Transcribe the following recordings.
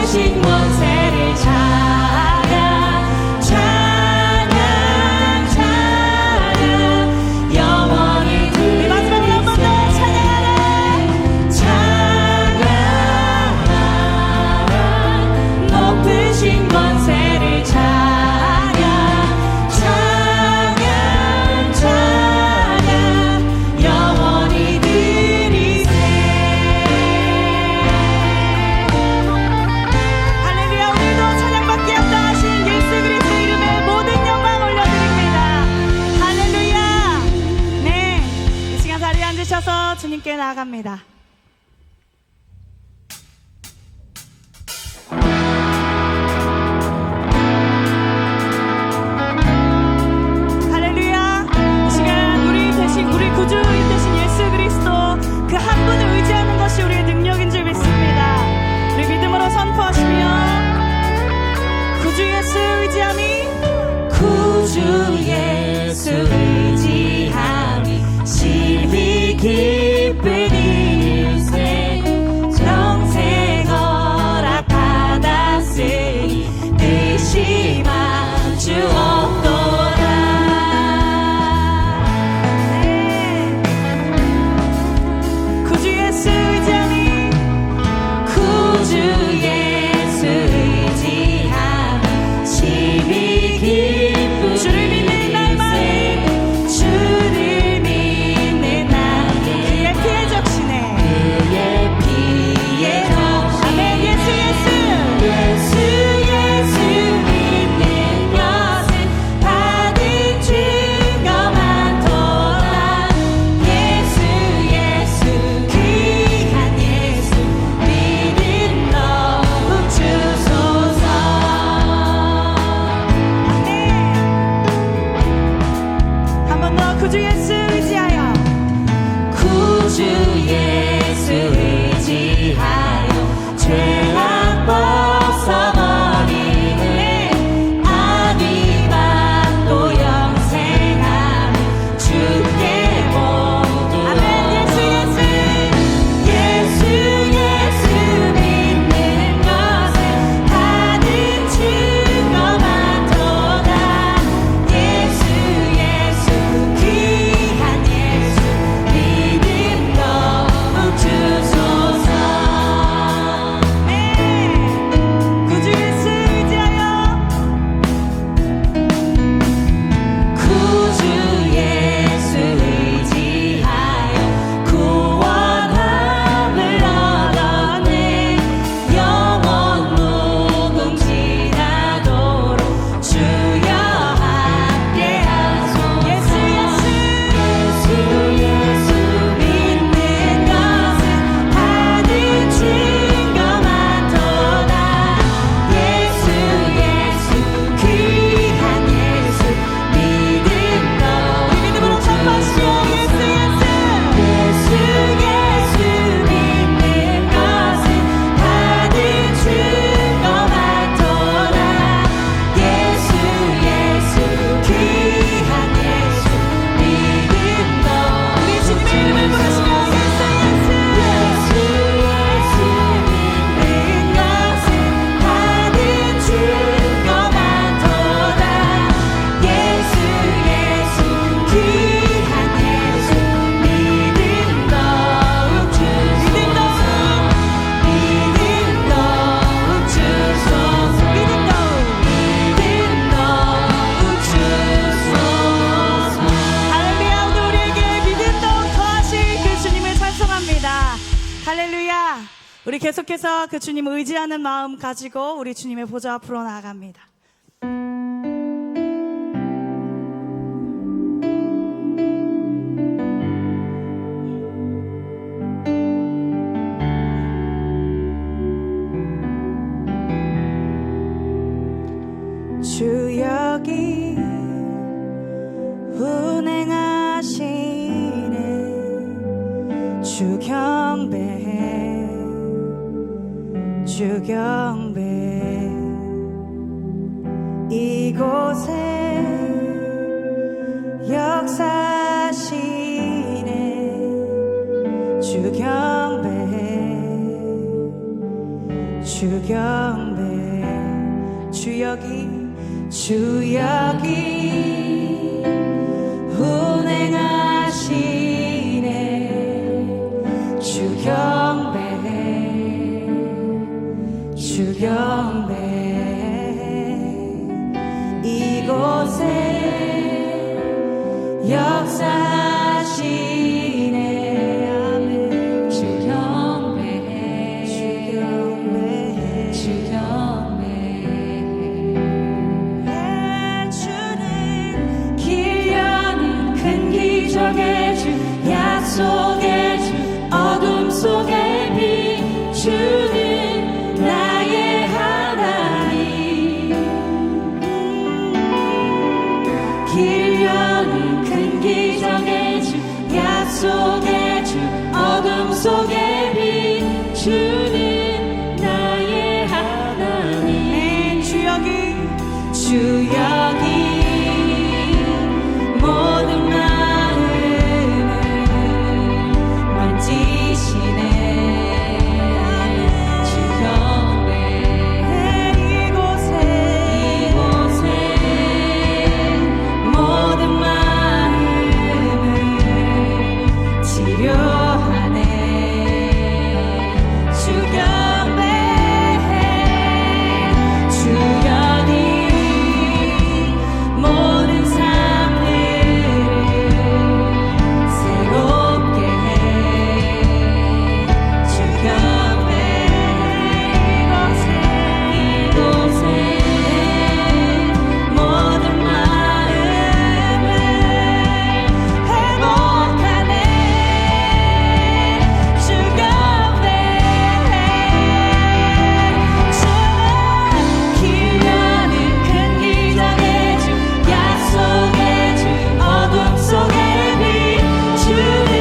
높으신 권세를 찬양 찬양 찬양 영원히 우리 마지막으로 한 번 더 찬양하라 찬양 높으신 권세를 찬양 찬양 찬양 영원히 드리세 할렐루야. 오늘도 찬양받게 합당하신 예수 그리스도 이름에 모든 영광 올려드립니다. 할렐루야. 네, 이 시간 자리에 앉으셔서 주님께 나아갑니다. 할렐루야. 이 시간 우리 대신 우리 구주 되신 예수 그리스도 그 한 분을 의지하는 것이 우리의 능력인 줄 믿습니다. 우리 믿음으로 선포하시며 구주 예수 의지함이 구주 예수 의지함이 심히 기쁜 일세 평생 허락받았으니 의심한 주 없도다. 네. 구주 예수 의지함이 구주 예수 의지함이 심히 기쁜 주를 믿는 날만이 주를 믿는 날에 그의 피에 적시네 그의 피에 적시네 아멘. 예수 예수 예수 예수 믿는 것은 받은 증거 많도다. 예수 예수 귀한 예수 믿음 더욱 주소서. 아멘. 한 번 더 구주 예수 의지하여 구주 예수 의지하여 죄악 벗어버리네 아니 받고 영생하는 주께 모두 아멘. 예수 예수 예수 예수 믿는 것은 받은 증거 많도다. 예수 예수 귀한 예수 믿음 더욱 주소서. 네. 구주 예수 의지하여 구주 예수 의지하여 구원함을 얻었네 영원 무궁지나도록 주여 함께하소. 예수 예수 예수 예수 믿는 것은 받은 증거 많도다. 예수 예수 귀한 예수 믿음 더 우리 믿음으로 선포하시오. 예수 예수 예수 예수 믿는 것은 받은 증거 많도다. 예수 예수 귀한 예수 믿음 더 우리 주님의 이름을 부르시며 예수 예수 예수 예수 믿는 것은 받은 증거 많도다. 예수 예수 귀한 예수 믿음 더욱 주소서. 믿음 더욱 주소서. 믿음 더욱 주소서. 할렐루야. 오늘 우리에게 믿음 더욱 더하신 그 주님을 찬송합니다. 할렐루야. 우리 계속해서 그 주님 의지하는 마음 가지고 우리 주님의 보좌 앞으로 나아갑니다. 주 여기 운행하시네 주 경배해 주 경배해 이곳에 역사하시네 주 경배해 주경배 주역이 운행하시네 주경배 이곳에 역사하시네 아멘 주경배 주는 길 여는 큰 기적의 주 약속의 주 어둠 속에 비추는 나의 하나님 길 여는 큰 기적의 주 약속의 주 어둠 속에 비추는 나의 하나님 주역이 모든 마음을 만지시네 주경배 이곳에 모든 마음을 치료하네 주경배 주역이 모든 삶들을 새롭게 해 주경배 이곳에 모든 마음을 회복하네 주경배 길 여는 큰 기적의 주 약속의 주 어둠 속에 비추는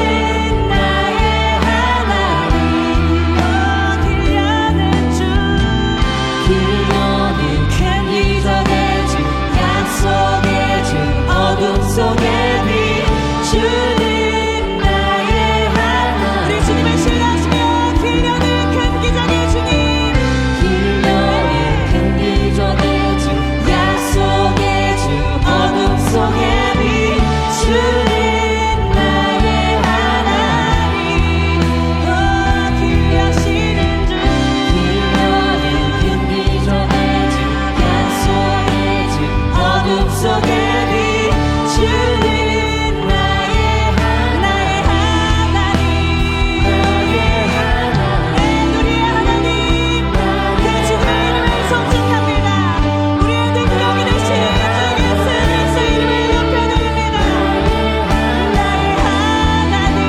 나의 하나님 길 여는 큰 기적의 주 약속의 주 어둠 속에 비추는 나의 하나님 우리 주님을 신뢰하시며 길 여는 큰 기적의 주님 길 여는 큰 기적의 주 약속의 주 어둠 속에 비추는 나의 하나님 길 여시는 주 길 여는 큰 기적의 주 약속의 주 어둠 속에 비추는 나의 하나님 우리의 하나님 그 주님의 이름을 송축합니다 우리의 능력이 되신 주 예수 이름을 높여드립니다 나의 하나님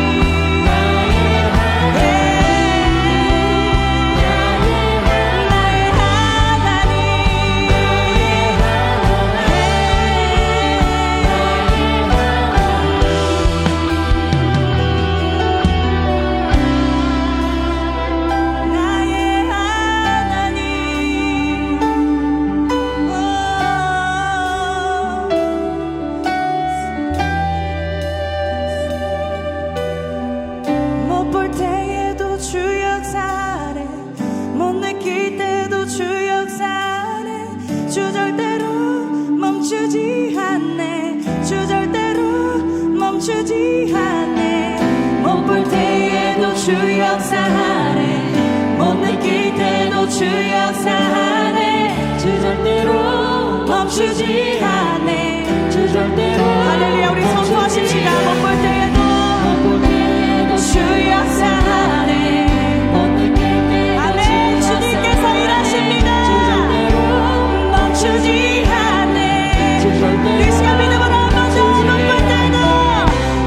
못 볼 때에도 주 역사하네 못 느낄 때도 주 역사하네 주 절대로 멈추지 않네 주 절대로 멈추지 않네 못 볼 때에도 주 역사하네 못 느낄 때도 주 역사하네 주 절대로 멈추지 않네 주 절대로 할렐루야 우리 선포하십시다 못 볼 때에도 주 역사하네 아멘 주님께서 일하십니다 멈추지 않네 이 시간 믿음으로 한 번 더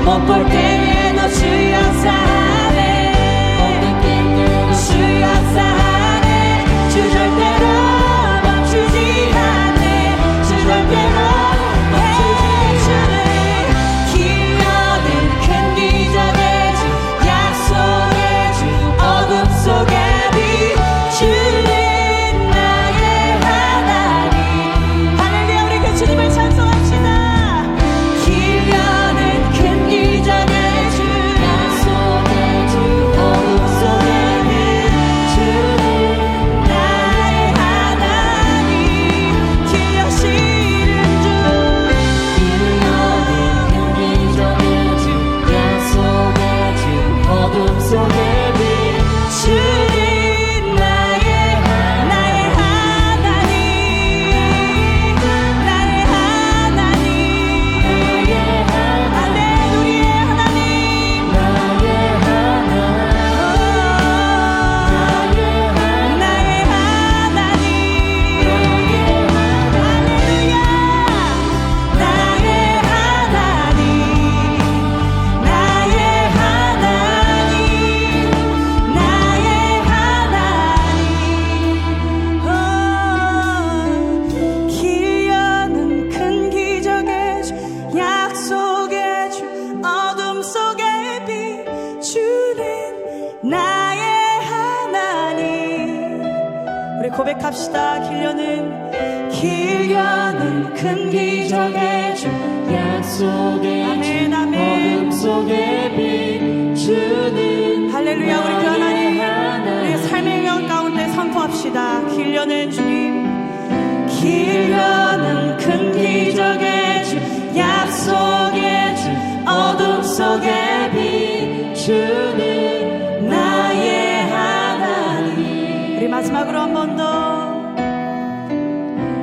못 볼 때에도 주 역사하네 주 역사하네 주 절대로 멈추지 않네 주 절대로 멈추지 우리 고백합시다. 길려는 큰 기적의 주 약속의 아멘, 아멘. 어둠 속에 비추는 할렐루야. 우리 그 하나님 우리의 삶의 영 가운데 선포합시다. 길려는 주님, 길려는 큰 기적의 주 약속의 주 어둠 속에 비추는 나의 하나님. 우리 마지막으로 한 번 더.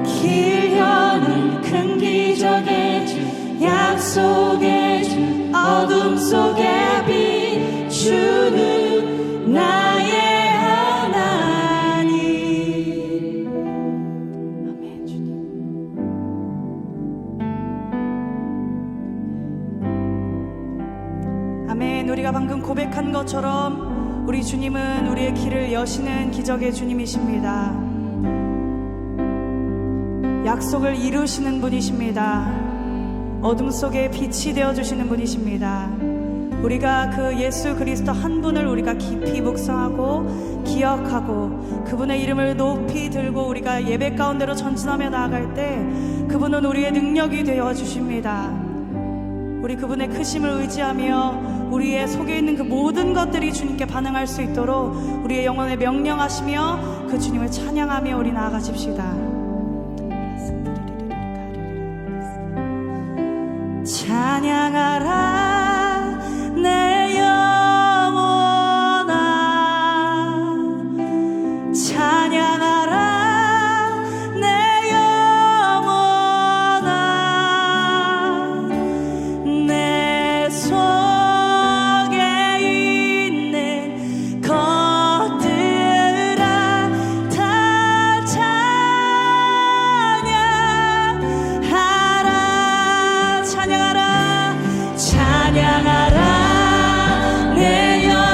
길려는 큰 기적의 주 약속의 주 어둠 속에 비추는 나의 하나님. 아멘. 주님. 아멘. 우리가 방금 고백한 것처럼 우리 주님은 우리의 길을 여시는 기적의 주님이십니다. 약속을 이루시는 분이십니다. 어둠 속에 빛이 되어주시는 분이십니다. 우리가 그 예수 그리스도 한 분을 우리가 깊이 묵상하고 기억하고 그분의 이름을 높이 들고 우리가 예배 가운데로 전진하며 나아갈 때 그분은 우리의 능력이 되어주십니다. 우리 그분의 크심을 의지하며 우리의 속에 있는 그 모든 것들이 주님께 반응할 수 있도록 우리의 영혼에 명령하시며 그 주님을 찬양하며 우리 나아가십시다. 찬양하라 내 영혼아, 찬양하라 내 영혼아, 내 속에 있는 것들아 다 찬양하라. 찬양하라 내 영혼아,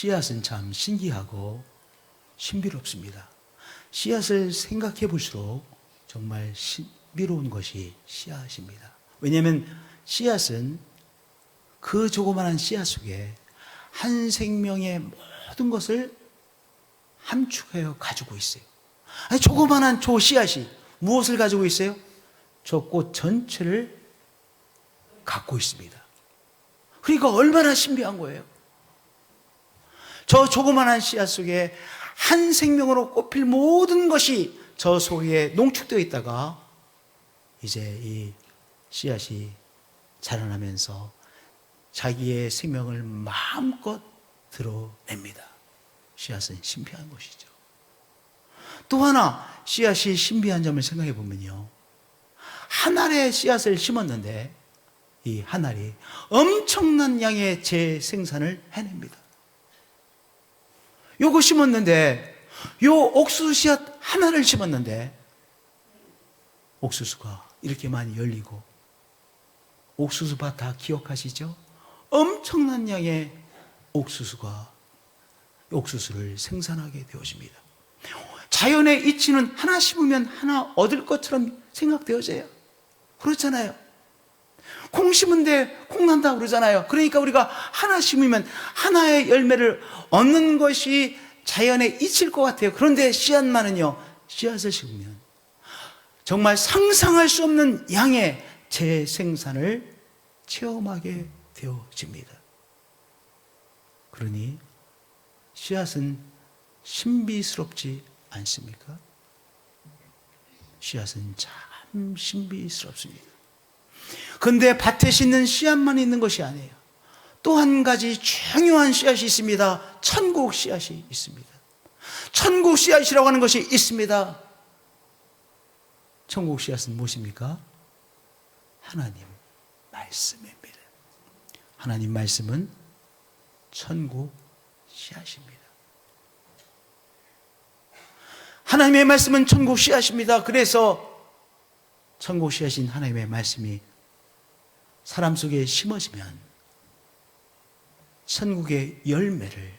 씨앗은 참 신기하고 신비롭습니다. 씨앗을 생각해 볼수록 정말 신비로운 것이 씨앗입니다. 왜냐하면 씨앗은 그 조그마한 씨앗 속에 한 생명의 모든 것을 함축하여 가지고 있어요. 아니, 조그마한 저 씨앗이 무엇을 가지고 있어요? 저 꽃 전체를 갖고 있습니다. 그러니까 얼마나 신비한 거예요. 저 조그마한 씨앗 속에 한 생명으로 꼽힐 모든 것이 저 속에 농축되어 있다가 이제 이 씨앗이 자라나면서 자기의 생명을 마음껏 드러냅니다. 씨앗은 신비한 것이죠. 또 하나 씨앗이 신비한 점을 생각해 보면요, 한 알의 씨앗을 심었는데 이 한 알이 엄청난 양의 재생산을 해냅니다. 요거 심었는데, 요 옥수수 씨앗 하나를 심었는데 옥수수가 이렇게 많이 열리고, 옥수수 밭 다 기억하시죠? 엄청난 양의 옥수수를 생산하게 되어집니다. 자연의 이치는 하나 심으면 하나 얻을 것처럼 생각되어져요. 그렇잖아요. 콩 심은데 콩 난다 그러잖아요. 그러니까 우리가 하나 심으면 하나의 열매를 얻는 것이 자연의 이치일 것 같아요. 그런데 씨앗만은요, 씨앗을 심으면 정말 상상할 수 없는 양의 재생산을 체험하게 되어집니다. 그러니 씨앗은 신비스럽지 않습니까? 씨앗은 참 신비스럽습니다. 그런데 밭에 심는 씨앗만 있는 것이 아니에요. 또 한 가지 중요한 씨앗이 있습니다. 천국 씨앗이 있습니다. 천국 씨앗이라고 하는 것이 있습니다. 천국 씨앗은 무엇입니까? 하나님 말씀입니다. 하나님 말씀은 천국 씨앗입니다. 하나님의 말씀은 천국 씨앗입니다. 그래서 천국 씨앗인 하나님의 말씀이 사람 속에 심어지면 천국의 열매를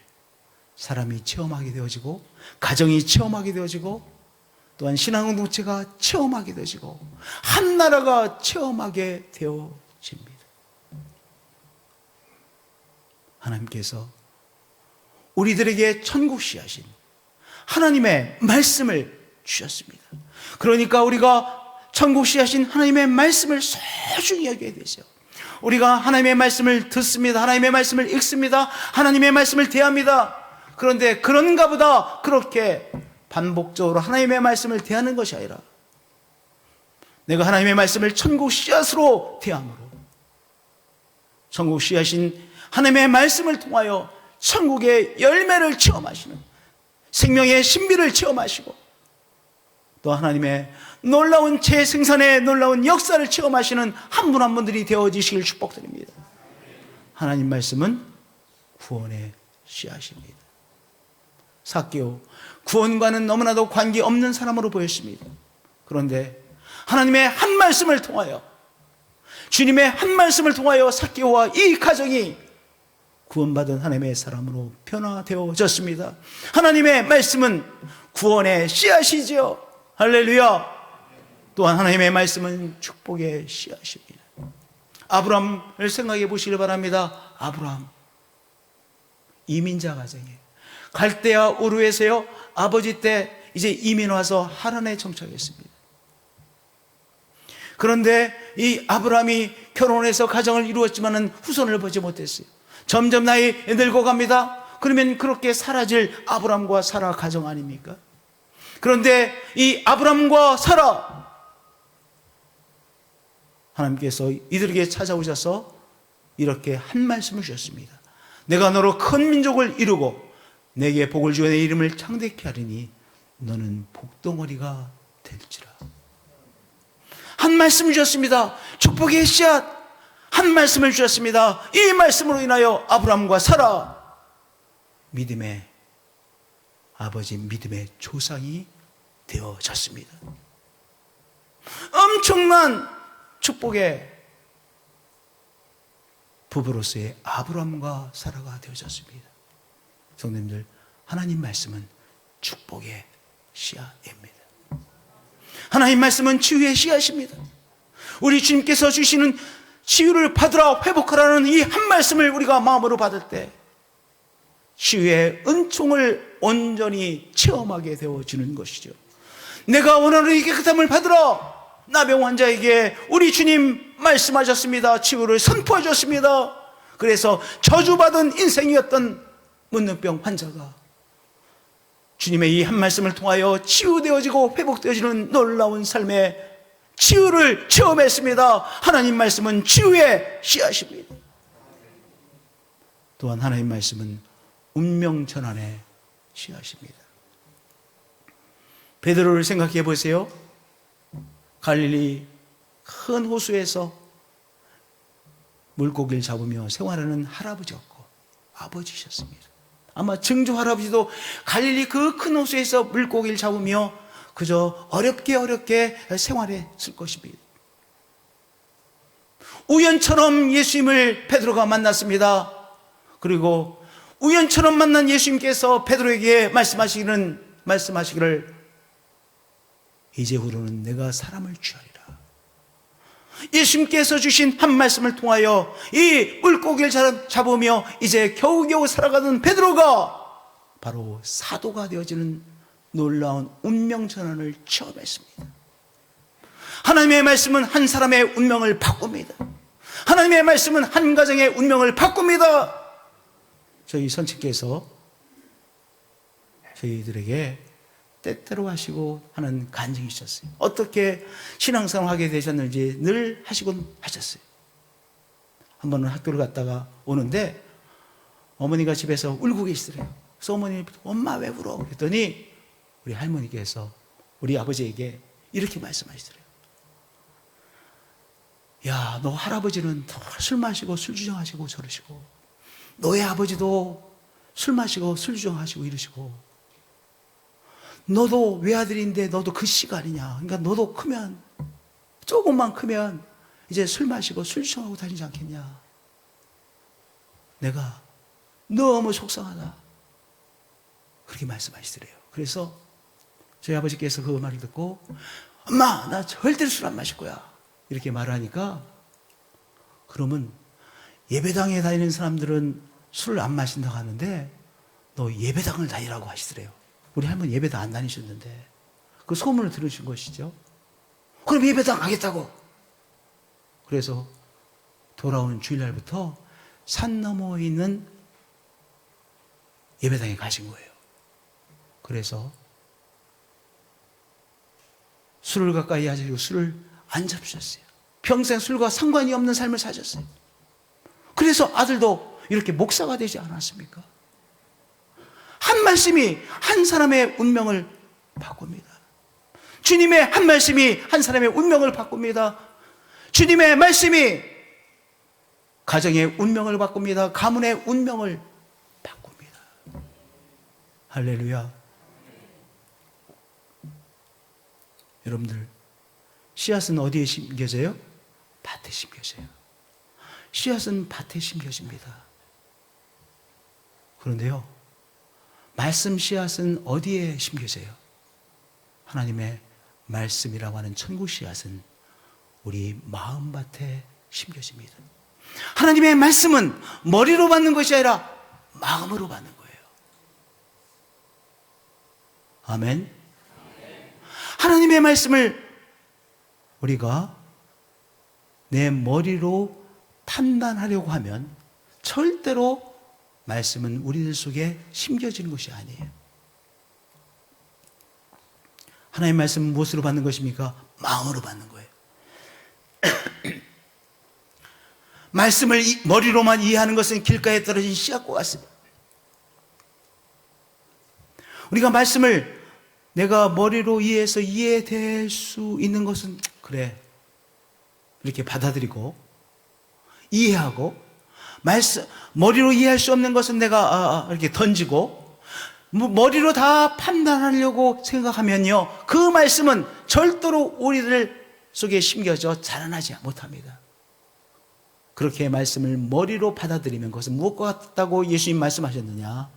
사람이 체험하게 되어지고, 가정이 체험하게 되어지고, 또한 신앙공동체가 체험하게 되어지고, 한 나라가 체험하게 되어집니다. 하나님께서 우리들에게 천국 씨앗인 하나님의 말씀을 주셨습니다. 그러니까 우리가 천국 씨앗인 하나님의 말씀을 소중히 여겨야 되죠. 우리가 하나님의 말씀을 듣습니다. 하나님의 말씀을 읽습니다. 하나님의 말씀을 대합니다. 그런데 그런가 보다 그렇게 반복적으로 하나님의 말씀을 대하는 것이 아니라, 내가 하나님의 말씀을 천국 씨앗으로 대함으로 천국 씨앗인 하나님의 말씀을 통하여 천국의 열매를 체험하시는, 생명의 신비를 체험하시고, 또 하나님의 놀라운 재생산의 놀라운 역사를 체험하시는 한 분 한 분들이 되어지시길 축복드립니다. 하나님 말씀은 구원의 씨앗입니다. 삭개오, 구원과는 너무나도 관계없는 사람으로 보였습니다. 그런데 하나님의 한 말씀을 통하여, 주님의 한 말씀을 통하여 삭개오와 이 가정이 구원받은 하나님의 사람으로 변화되어졌습니다. 하나님의 말씀은 구원의 씨앗이죠. 할렐루야. 또한 하나님의 말씀은 축복의 씨앗입니다. 아브라함을 생각해 보시길 바랍니다. 아브라함, 이민자 가정이에요. 갈대아 우르에서요, 아버지 때 이제 이민 와서 하란에 정착했습니다. 그런데 이 아브라함이 결혼해서 가정을 이루었지만은 후손을 보지 못했어요. 점점 나이 늙어갑니다. 그러면 그렇게 사라질 아브라함과 사라 가정 아닙니까? 그런데 이 아브라함과 사라, 하나님께서 이들에게 찾아오셔서 이렇게 한 말씀을 주셨습니다. 내가 너로 큰 민족을 이루고 내게 복을 주어 내 이름을 창대케 하리니 너는 복덩어리가 될지라. 한 말씀을 주셨습니다. 축복의 씨앗 한 말씀을 주셨습니다. 이 말씀으로 인하여 아브라함과 사라, 믿음의 아버지, 믿음의 조상이 되어졌습니다. 엄청난 축복의 부부로서의 아브라함과 사라가 되어졌습니다. 성도님들, 하나님 말씀은 축복의 씨앗입니다. 하나님 말씀은 치유의 씨앗입니다. 우리 주님께서 주시는 치유를 받으라, 회복하라는 이 한 말씀을 우리가 마음으로 받을 때 치유의 은총을 온전히 체험하게 되어지는 것이죠. 내가 원하는 이 깨끗함을 받으라. 나병 환자에게 우리 주님 말씀하셨습니다. 치유를 선포하셨습니다. 그래서 저주받은 인생이었던 문둥병 환자가 주님의 이 한 말씀을 통하여 치유되어지고 회복되어지는 놀라운 삶의 치유를 체험했습니다. 하나님 말씀은 치유의 씨앗입니다. 또한 하나님 말씀은 운명 전환의 씨앗입니다. 베드로를 생각해 보세요. 갈릴리 큰 호수에서 물고기를 잡으며 생활하는 할아버지였고 아버지셨습니다. 아마 증조 할아버지도 갈릴리 그 큰 호수에서 물고기를 잡으며 그저 어렵게 생활했을 것입니다. 우연처럼 예수님을 베드로가 만났습니다. 그리고 우연처럼 만난 예수님께서 베드로에게 말씀하시기를 이제후로는 내가 사람을 취하리라. 예수님께서 주신 한 말씀을 통하여 이 물고기를 잡으며 이제 겨우겨우 살아가는 베드로가 바로 사도가 되어지는 놀라운 운명 전환을 체험했습니다. 하나님의 말씀은 한 사람의 운명을 바꿉니다. 하나님의 말씀은 한 가정의 운명을 바꿉니다. 저희 선생님께서 저희들에게 때때로 하시고 하는 간증이 있었어요. 어떻게 신앙생활을 하게 되셨는지 늘 하시곤 하셨어요. 한 번은 학교를 갔다가 오는데 어머니가 집에서 울고 계시더래요. 그래서 어머니, 엄마 왜 울어? 그랬더니 우리 할머니께서 우리 아버지에게 이렇게 말씀하시더래요. 야, 너 할아버지는 술 마시고 술 주정하시고 저러시고 너의 아버지도 술 마시고 술 주정하시고 이러시고 너도 외아들인데 너도 그 씨가 아니냐. 그러니까 너도 크면 조금만 크면 이제 술 마시고 술 주정하고 다니지 않겠냐. 내가 너무 속상하다. 그렇게 말씀하시더래요. 그래서 저희 아버지께서 그 말을 듣고 엄마 나 절대로 술 안 마실 거야 이렇게 말을 하니까 그러면 예배당에 다니는 사람들은 술을 안 마신다고 하는데 너 예배당을 다니라고 하시더래요. 우리 할머니 예배당 안 다니셨는데 그 소문을 들으신 것이죠. 그럼 예배당 가겠다고. 그래서 돌아온 주일날부터 산 너머에 있는 예배당에 가신 거예요. 그래서 술을 가까이 하시고 술을 안 잡수셨어요. 평생 술과 상관이 없는 삶을 사셨어요. 그래서 아들도 이렇게 목사가 되지 않았습니까? 한 말씀이 한 사람의 운명을 바꿉니다. 주님의 한 말씀이 한 사람의 운명을 바꿉니다. 주님의 말씀이 가정의 운명을 바꿉니다. 가문의 운명을 바꿉니다. 할렐루야. 여러분들, 씨앗은 어디에 심겨져요? 밭에 심겨져요. 씨앗은 밭에 심겨집니다. 그런데요, 말씀 씨앗은 어디에 심겨져요? 하나님의 말씀이라고 하는 천국 씨앗은 우리 마음밭에 심겨집니다. 하나님의 말씀은 머리로 받는 것이 아니라 마음으로 받는 거예요. 아멘. 하나님의 말씀을 우리가 내 머리로 판단하려고 하면 절대로 말씀은 우리들 속에 심겨지는 것이 아니에요. 하나님의 말씀은 무엇으로 받는 것입니까? 마음으로 받는 거예요. 말씀을 머리로만 이해하는 것은 길가에 떨어진 씨앗과 같습니다. 우리가 말씀을 내가 머리로 이해해서 이해될 수 있는 것은 그래 이렇게 받아들이고 이해하고 머리로 이해할 수 없는 것은 내가 이렇게 던지고 머리로 다 판단하려고 생각하면요, 그 말씀은 절대로 우리들 속에 심겨져 자라나지 못합니다. 그렇게 말씀을 머리로 받아들이면 그것은 무엇과 같다고 예수님 말씀하셨느냐?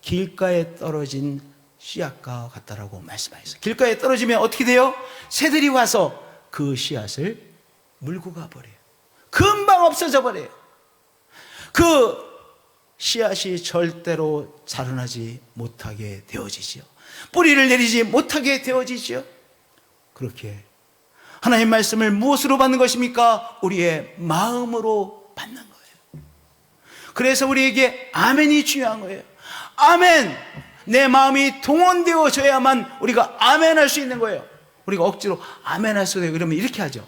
길가에 떨어진 씨앗과 같다라고 말씀하셨어요. 길가에 떨어지면 어떻게 돼요? 새들이 와서 그 씨앗을 물고 가버려요. 금방 없어져 버려요. 그 씨앗이 절대로 자라나지 못하게 되어지죠. 뿌리를 내리지 못하게 되어지죠. 그렇게 하나님의 말씀을 무엇으로 받는 것입니까? 우리의 마음으로 받는 거예요. 그래서 우리에게 아멘이 중요한 거예요. 아멘! 내 마음이 동원되어져야만 우리가 아멘 할 수 있는 거예요. 우리가 억지로 아멘 할 수 있어요. 그러면 이렇게 하죠.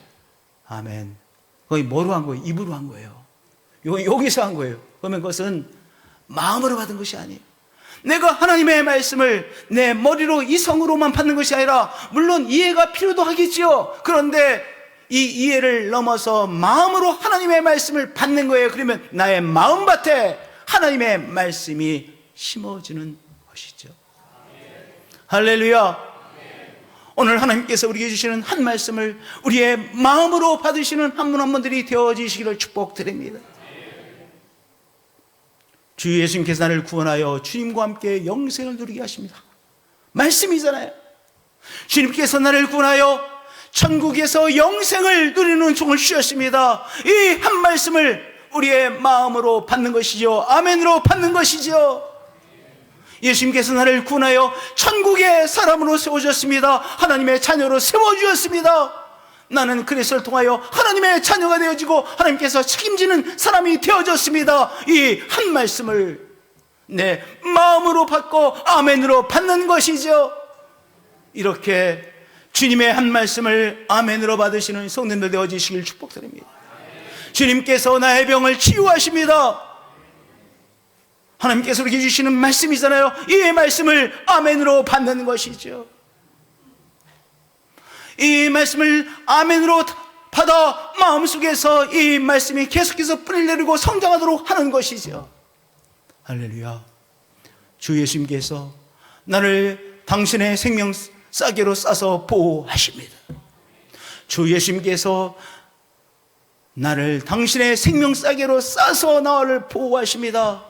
아멘. 거의 뭐로 한 거예요? 입으로 한 거예요. 여기서 한 거예요. 그러면 그것은 마음으로 받은 것이 아니에요. 내가 하나님의 말씀을 내 머리로 이성으로만 받는 것이 아니라 물론 이해가 필요도 하겠지요. 그런데 이 이해를 넘어서 마음으로 하나님의 말씀을 받는 거예요. 그러면 나의 마음밭에 하나님의 말씀이 심어지는 것이죠. 할렐루야. 오늘 하나님께서 우리에게 주시는 한 말씀을 우리의 마음으로 받으시는 한 분 한 분들이 되어지시기를 축복드립니다. 주 예수님께서 나를 구원하여 주님과 함께 영생을 누리게 하십니다. 말씀이잖아요. 주님께서 나를 구원하여 천국에서 영생을 누리는 종을 주셨습니다. 이 한 말씀을 우리의 마음으로 받는 것이죠. 아멘으로 받는 것이죠. 예수님께서 나를 구원하여 천국의 사람으로 세워주셨습니다. 하나님의 자녀로 세워주셨습니다. 나는 그리스도를 통하여 하나님의 자녀가 되어지고 하나님께서 책임지는 사람이 되어졌습니다. 이 한 말씀을 내 마음으로 받고 아멘으로 받는 것이죠. 이렇게 주님의 한 말씀을 아멘으로 받으시는 성도님들 되어지시길 축복드립니다. 주님께서 나의 병을 치유하십니다. 하나님께서 우리에게 주시는 말씀이잖아요. 이 말씀을 아멘으로 받는 것이죠. 이 말씀을 아멘으로 받아 마음속에서 이 말씀이 계속해서 뿌리를 내리고 성장하도록 하는 것이죠. 할렐루야. 주 예수님께서 나를 당신의 생명 싸개로 싸서 보호하십니다. 주 예수님께서 나를 당신의 생명 싸개로 싸서 나를 보호하십니다.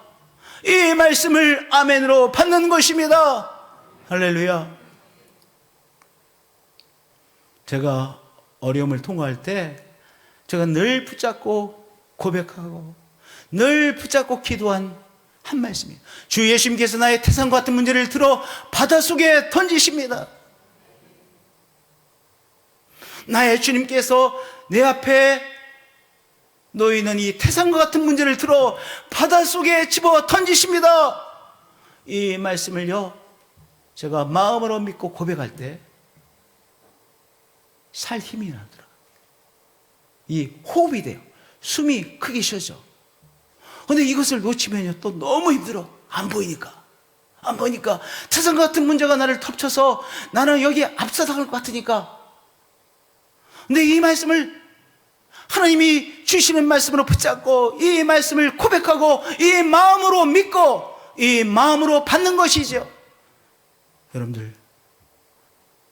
이 말씀을 아멘으로 받는 것입니다. 할렐루야. 제가 어려움을 통과할 때 제가 늘 붙잡고 고백하고 늘 붙잡고 기도한 한 말씀이에요. 주 예수님께서 나의 태산과 같은 문제를 들어 바닷속에 던지십니다. 나의 주님께서 내 앞에 놓이는 이 태산과 같은 문제를 들어 바닷속에 집어 던지십니다. 이 말씀을요, 제가 마음으로 믿고 고백할 때 살 힘이 나더라고요. 이 호흡이 돼요. 숨이 크게 쉬어져. 근데 이것을 놓치면요, 또 너무 힘들어. 안 보이니까. 태산 같은 문제가 나를 덮쳐서 나는 여기에 앞서나갈 것 같으니까. 근데 이 말씀을 하나님이 주시는 말씀으로 붙잡고 이 말씀을 고백하고 이 마음으로 믿고 이 마음으로 받는 것이죠. 여러분들,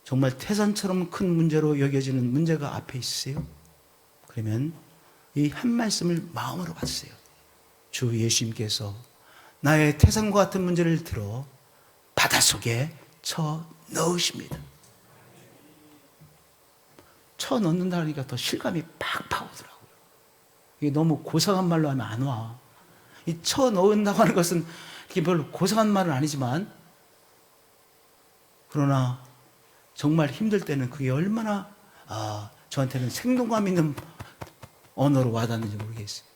정말 태산처럼 큰 문제로 여겨지는 문제가 앞에 있으세요? 그러면 이 한 말씀을 마음으로 받으세요. 주 예수님께서 나의 태산과 같은 문제를 들어 바닷속에 쳐 넣으십니다. 쳐 넣는다 하니까 더 실감이 팍팍 오더라고요. 이게 너무 고상한 말로 하면 안 와. 이 쳐 넣는다고 하는 것은 이게 별로 고상한 말은 아니지만, 그러나 정말 힘들 때는 그게 얼마나 저한테는 생동감 있는 언어로 와닿는지 모르겠어요.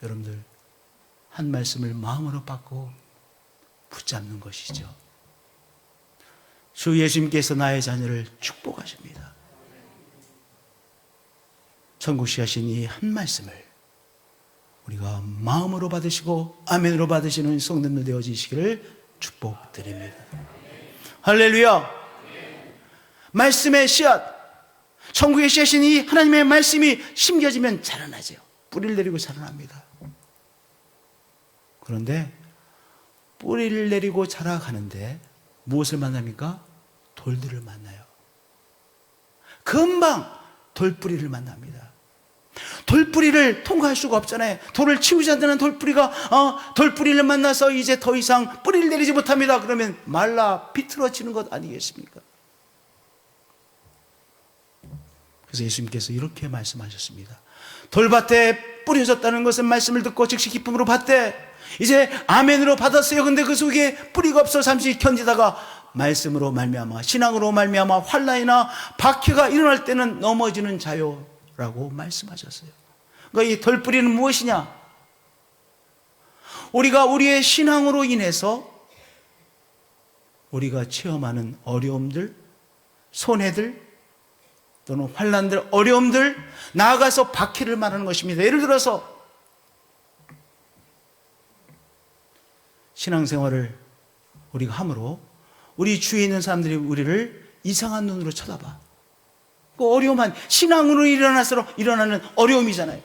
여러분들, 한 말씀을 마음으로 받고 붙잡는 것이죠. 주 예수님께서 나의 자녀를 축복하십니다. 천국시 하신 이 한 말씀을 우리가 마음으로 받으시고 아멘으로 받으시는 성도들 되어지시기를 축복드립니다. 할렐루야. 말씀의 씨앗, 천국의 씨앗인 이 하나님의 말씀이 심겨지면 자라나죠. 뿌리를 내리고 자라납니다. 그런데 뿌리를 내리고 자라가는데 무엇을 만납니까? 돌들을 만나요. 금방 돌뿌리를 만납니다. 돌뿌리를 통과할 수가 없잖아요. 돌을 치우지 않는 돌뿌리가 돌뿌리를 만나서 이제 더 이상 뿌리를 내리지 못합니다. 그러면 말라 비틀어지는 것 아니겠습니까? 그래서 예수님께서 이렇게 말씀하셨습니다. 돌밭에 뿌려졌다는 것은 말씀을 듣고 즉시 기쁨으로 받되 이제 아멘으로 받았어요. 근데 그 속에 뿌리가 없어 잠시 견디다가 말씀으로 말미암아 신앙으로 말미암아 환난이나 박해가 일어날 때는 넘어지는 자요라고 말씀하셨어요. 그러니까 이 덜뿌리는 무엇이냐? 우리가 우리의 신앙으로 인해서 우리가 체험하는 어려움들, 손해들 또는 환난들, 어려움들, 나아가서 박해를 말하는 것입니다. 예를 들어서 신앙생활을 우리가 함으로 우리 주위에 있는 사람들이 우리를 이상한 눈으로 쳐다봐. 그 어려움한 신앙으로 일어나는 어려움이잖아요.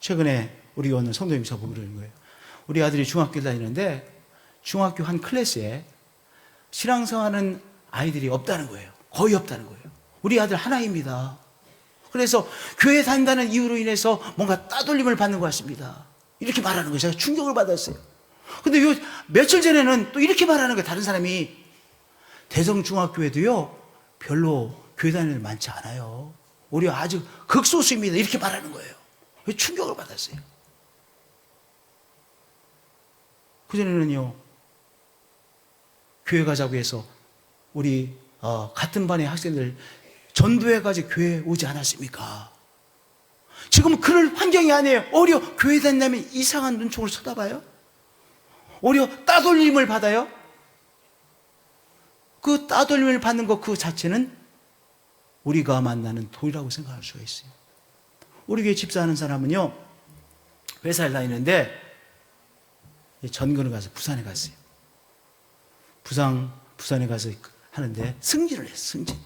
최근에 우리 오늘 성도님 저보고 그러는 거예요. 우리 아들이 중학교 다니는데 중학교 한 클래스에 신앙생활하는 아이들이 없다는 거예요. 거의 없다는 거예요. 우리 아들 하나입니다. 그래서 교회 다닌다는 이유로 인해서 뭔가 따돌림을 받는 것 같습니다. 이렇게 말하는 거예요. 제가 충격을 받았어요. 근데 요 며칠 전에는 또 이렇게 말하는 거예요. 다른 사람이 대성중학교에도요 별로 교회 다니는 애들 많지 않아요. 오히려 아주 극소수입니다. 이렇게 말하는 거예요. 충격을 받았어요. 그전에는요 교회 가자고 해서 우리 같은 반의 학생들 전도해가지고 교회에 오지 않았습니까? 지금은 그럴 환경이 아니에요. 오히려 교회 다니면 이상한 눈총을 쳐다봐요. 오히려 따돌림을 받아요. 그 따돌림을 받는 것 그 자체는 우리가 만나는 돌이라고 생각할 수가 있어요. 우리 교회 집사하는 사람은요 회사를 다니는데 전근을 가서 부산에 갔어요. 부산에 가서 하는데 승진을 했어요. 승진.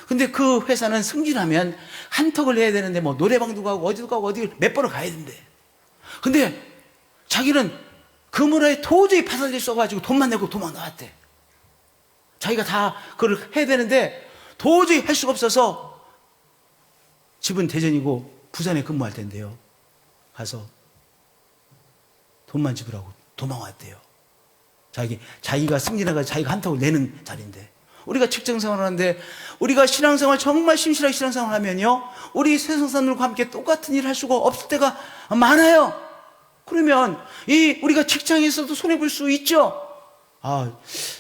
근데 그 회사는 승진하면 한턱을 내야 되는데 뭐 노래방도 가고 어디도 가고 어디 몇 번을 가야 된대. 근데 자기는 그 문화에 도저히 받아들일 수 없어가지고 돈만 내고 도망나왔대. 자기가 다 그걸 해야 되는데 도저히 할 수가 없어서 집은 대전이고 부산에 근무할 텐데요. 가서 돈만 지불하고 도망왔대요. 자기가 승진해가지고 자기가 한턱을 내는 자리인데 우리가 직장생활을 하는데 우리가 신앙생활 정말 신실하게 신앙생활을 하면요 우리 세상 사람들과 함께 똑같은 일을 할 수가 없을 때가 많아요. 그러면 우리가 직장에서도 손해볼 수 있죠.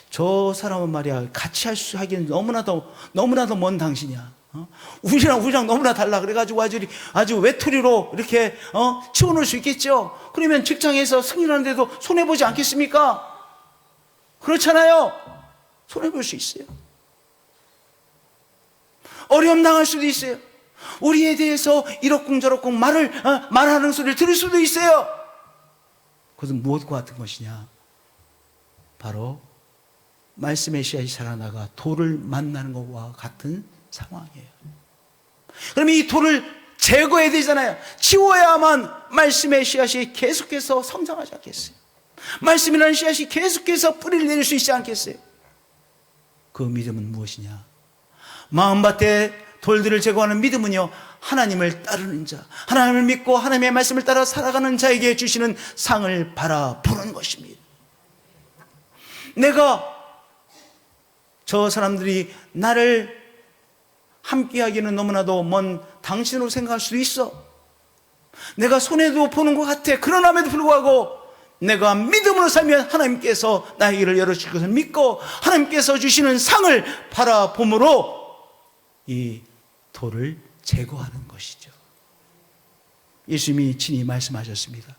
저 사람은 말이야 같이 하기는 너무나도 먼 당신이야. 우리랑 너무나 달라. 그래가지고 아주 외톨이로 이렇게 치워놓을 수 있겠죠. 그러면 직장에서 승진하는데도 손해보지 않겠습니까? 그렇잖아요. 손해볼 수 있어요. 어려움 당할 수도 있어요. 우리에 대해서 이러쿵저러쿵 말하는 소리를 들을 수도 있어요. 그것은 무엇과 같은 것이냐? 바로 말씀의 씨앗이 자라나가 돌을 만나는 것과 같은 상황이에요. 그럼 이 돌을 제거해야 되잖아요. 치워야만 말씀의 씨앗이 계속해서 성장하지 않겠어요? 말씀이라는 씨앗이 계속해서 뿌리를 내릴 수 있지 않겠어요? 그 믿음은 무엇이냐? 마음밭에 돌들을 제거하는 믿음은요 하나님을 따르는 자, 하나님을 믿고 하나님의 말씀을 따라 살아가는 자에게 주시는 상을 바라보는 것입니다. 내가 저 사람들이 나를 함께하기는 너무나도 먼 당신으로 생각할 수도 있어. 내가 손해도 보는 것 같아. 그러남에도 불구하고 내가 믿음으로 살면 하나님께서 나의 길을 열어주실 것을 믿고 하나님께서 주시는 상을 바라봄으로 이 돌을 제거하는 것이죠. 예수님이 친히 말씀하셨습니다.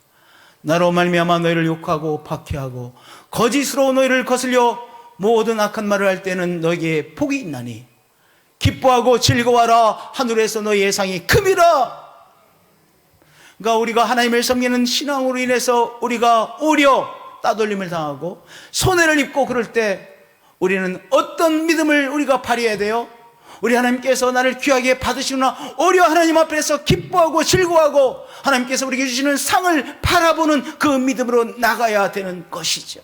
나로 말미암아 너희를 욕하고 박해하고 거짓으로 너희를 거슬려 모든 악한 말을 할 때는 너희에게 복이 있나니 기뻐하고 즐거워하라. 하늘에서 너희의 상이 큼이라. 그러니까 우리가 하나님을 섬기는 신앙으로 인해서 우리가 오히려 따돌림을 당하고 손해를 입고 그럴 때 우리는 어떤 믿음을 우리가 발휘해야 돼요? 우리 하나님께서 나를 귀하게 받으시구나. 오히려 하나님 앞에서 기뻐하고 즐거워하고 하나님께서 우리에게 주시는 상을 바라보는 그 믿음으로 나가야 되는 것이죠.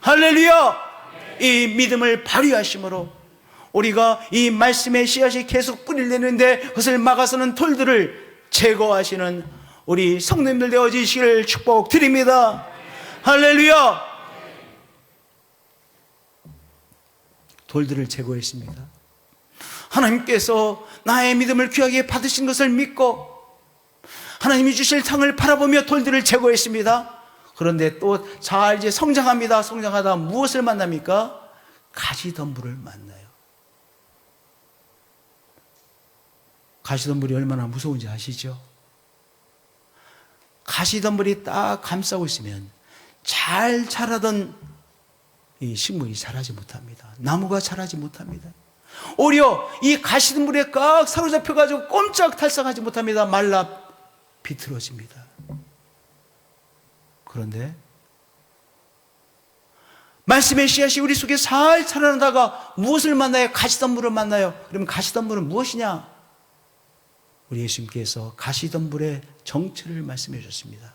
할렐루야! 이 믿음을 발휘하심으로 우리가 이 말씀의 씨앗이 계속 뿌리내는데 그것을 막아서는 돌들을 제거하시는 우리 성도님들 되어지시기를 축복드립니다. 할렐루야. 돌들을 제거했습니다. 하나님께서 나의 믿음을 귀하게 받으신 것을 믿고 하나님이 주실 땅을 바라보며 돌들을 제거했습니다. 그런데 또 잘 이제 성장합니다. 성장하다 무엇을 만납니까? 가시덤불을 만나요. 가시덤불이 얼마나 무서운지 아시죠? 가시덤불이 딱 감싸고 있으면 잘 자라던 이 식물이 자라지 못합니다. 나무가 자라지 못합니다. 오히려 이 가시덤불에 꽉 사로잡혀가지고 꼼짝달싹하지 못합니다. 말라 비틀어집니다. 그런데 말씀의 씨앗이 우리 속에 잘 자라나다가 무엇을 만나요? 가시덤불을 만나요. 그러면 가시덤불은 무엇이냐? 우리 예수님께서 가시덤불의 정체를 말씀해 주셨습니다.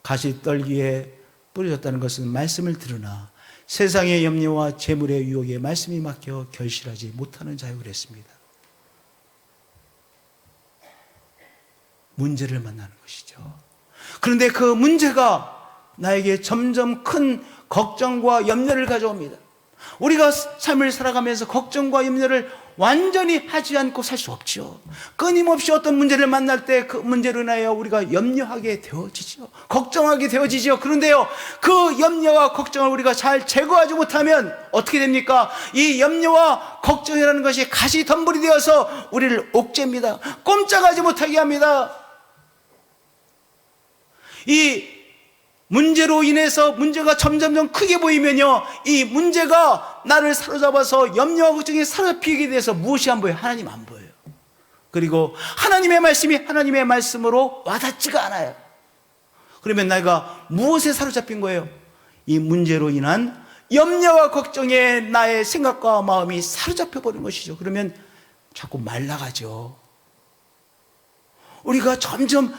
가시떨기에 뿌려졌다는 것은 말씀을 들으나 세상의 염려와 재물의 유혹에 말씀이 막혀 결실하지 못하는 자요 그랬습니다. 문제를 만나는 것이죠. 그런데 그 문제가 나에게 점점 큰 걱정과 염려를 가져옵니다. 우리가 삶을 살아가면서 걱정과 염려를 완전히 하지 않고 살 수 없죠. 끊임없이 어떤 문제를 만날 때 그 문제로 인하여 우리가 염려하게 되어지죠. 걱정하게 되어지죠. 그런데요, 그 염려와 걱정을 우리가 잘 제거하지 못하면 어떻게 됩니까? 이 염려와 걱정이라는 것이 가시덤불이 되어서 우리를 옥죄입니다. 꼼짝하지 못하게 합니다. 이 문제로 인해서 문제가 점점점 크게 보이면요, 이 문제가 나를 사로잡아서 염려와 걱정이 사로잡히게 돼서 무엇이 안 보여요? 하나님 안 보여요. 그리고 하나님의 말씀이 하나님의 말씀으로 와닿지가 않아요. 그러면 내가 무엇에 사로잡힌 거예요? 이 문제로 인한 염려와 걱정에 나의 생각과 마음이 사로잡혀 버린 것이죠. 그러면 자꾸 말라가죠. 우리가 점점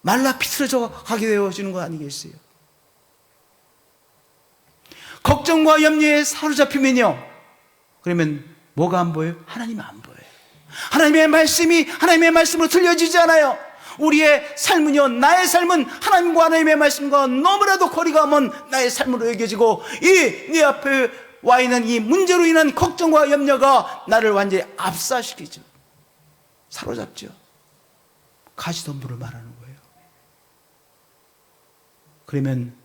말라 비틀어져 가게 되어지는 거 아니겠어요? 걱정과 염려에 사로잡히면요, 그러면 뭐가 안 보여요? 하나님이 안 보여요. 하나님의 말씀으로 들려지지 않아요. 우리의 삶은요, 나의 삶은 하나님과 하나님의 말씀과 너무나도 거리가 먼 나의 삶으로 여겨지고, 이 네 앞에 와 있는 이 문제로 인한 걱정과 염려가 나를 완전히 압사시키죠. 사로잡죠. 가시덤불을 말하는 거예요. 그러면